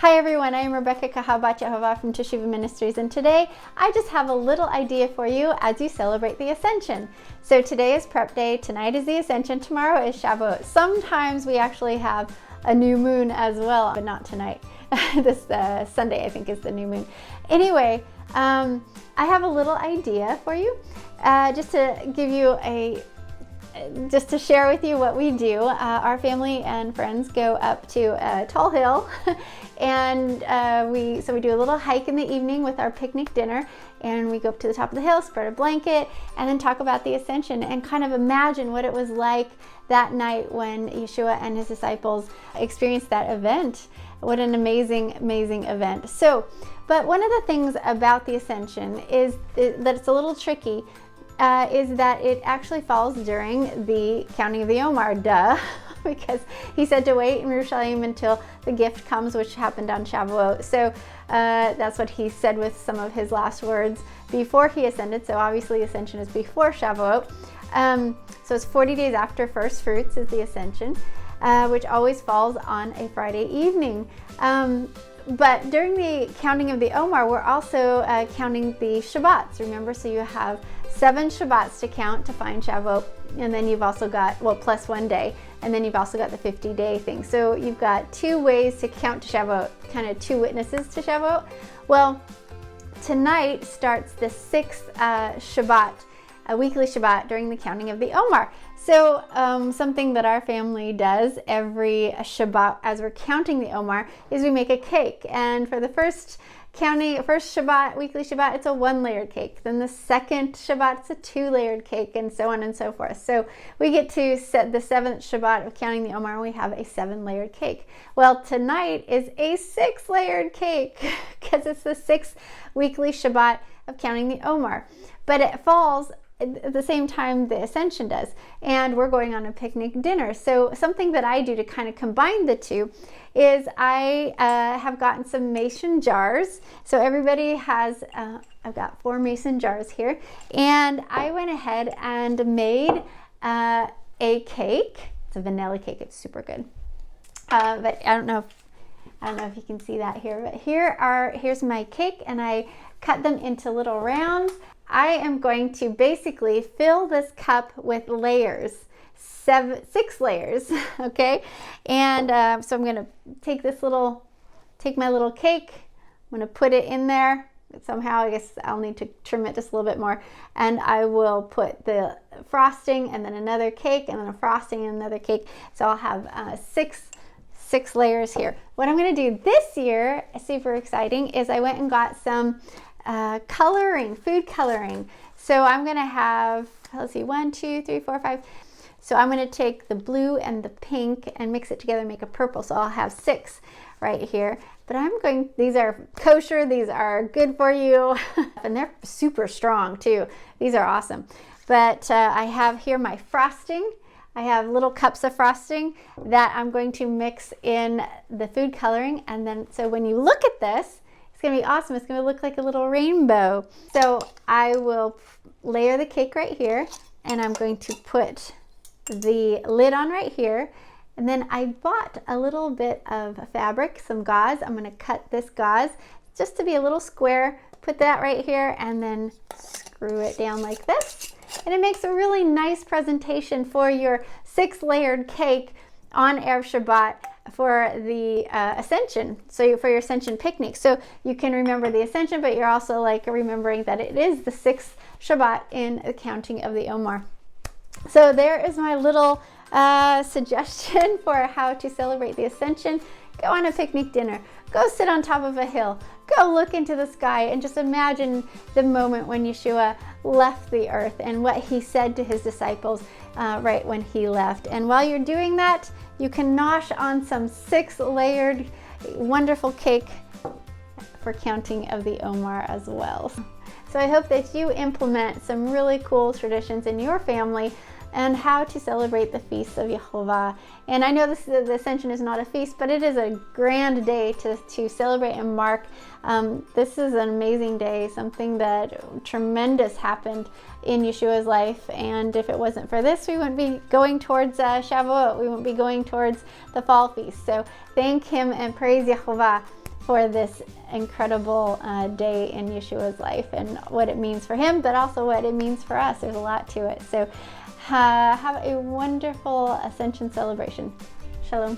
Hi everyone, I am Rebekah from Teshuvah Ministries, and today I just have a little idea for you as you celebrate the Ascension. So today is prep day, tonight is the Ascension, tomorrow is Shavuot. Sometimes we actually have a new moon as well, but not tonight. This Sunday I think is the new moon. Anyway, I have a little idea for you, just to give you just to share with you what we do. Our family and friends go up to a tall hill and we do a little hike in the evening with our picnic dinner, and we go up to the top of the hill, spread a blanket, and then talk about the Ascension and kind of imagine what it was like that night when Yahshua and his disciples experienced that event. What an amazing, amazing event. But one of the things about the Ascension is that it's a little tricky. Is that it actually falls during the counting of the Omer, because he said to wait in Yerushalayim until the gift comes, which happened on Shavuot. So that's what he said with some of his last words before he ascended. So obviously Ascension is before Shavuot. So it's 40 days after First Fruits is the Ascension, which always falls on a Friday evening. But during the counting of the Omer, we're also counting the Shabbats, remember? So you have 7 Shabbats to count to find Shavuot, and then you've also got, plus 1 day, and then you've also got the 50-day thing. So you've got 2 ways to count to Shavuot, kind of 2 witnesses to Shavuot. Well, tonight starts the 6th Shabbat, a weekly Shabbat during the counting of the Omer. So something that our family does every Shabbat as we're counting the Omer is we make a cake. And for the first Shabbat, weekly Shabbat, it's a 1-layered cake. Then the second Shabbat, it's a 2-layered cake, and so on and so forth. So we get to set the 7th Shabbat of counting the Omer, and we have a 7-layered cake. Well, tonight is a 6-layered cake because it's the 6th weekly Shabbat of counting the Omer. But it falls at the same time the Ascension does, and we're going on a picnic dinner. So something that I do to kind of combine the two is I have gotten some mason jars. So everybody has, I've got 4 mason jars here, and I went ahead and made a cake. It's a vanilla cake. It's super good. But I don't know if you can see that here, but here's my cake, and I cut them into little rounds. I am going to basically fill this cup with layers, 6 layers, okay? And so I'm gonna take my little cake, I'm gonna put it in there. Somehow, I guess I'll need to trim it just a little bit more. And I will put the frosting, and then another cake, and then a frosting, and another cake. So I'll have 6 layers here. What I'm gonna do this year, super exciting, is I went and got some food coloring. So I'm gonna have, let's see, 1, 2, 3, 4, 5. So I'm gonna take the blue and the pink and mix it together and make a purple. So I'll have 6 right here. But these are kosher, these are good for you, and they're super strong too. These are awesome. But I have here my frosting. I have little cups of frosting that I'm going to mix in the food coloring. And then, so when you look at this, it's gonna be awesome. It's gonna look like a little rainbow. So I will layer the cake right here, and I'm going to put the lid on right here. And then I bought a little bit of fabric, some gauze. I'm gonna cut this gauze just to be a little square, put that right here, and then screw it down like this. And it makes a really nice presentation for your 6-layered cake on Erev Shabbat for the Ascension, so for your Ascension picnic. So you can remember the Ascension, but you're also like remembering that it is the 6th Shabbat in the counting of the Omer. So there is my little suggestion for how to celebrate the Ascension. Go on a picnic dinner, go sit on top of a hill, go look into the sky, and just imagine the moment when Yahshua left the earth and what he said to his disciples right when he left. And while you're doing that, you can nosh on some 6-layered wonderful cake for counting of the Omer as well. So I hope that you implement some really cool traditions in your family and how to celebrate the feasts of Yehovah. And I know the Ascension is not a feast, but it is a grand day to celebrate and mark. This is an amazing day, something that tremendous happened in Yeshua's life. And if it wasn't for this, we wouldn't be going towards Shavuot. We wouldn't be going towards the fall feast. So thank him and praise Yehovah for this incredible day in Yeshua's life and what it means for him, but also what it means for us. There's a lot to it. So have a wonderful Ascension celebration. Shalom.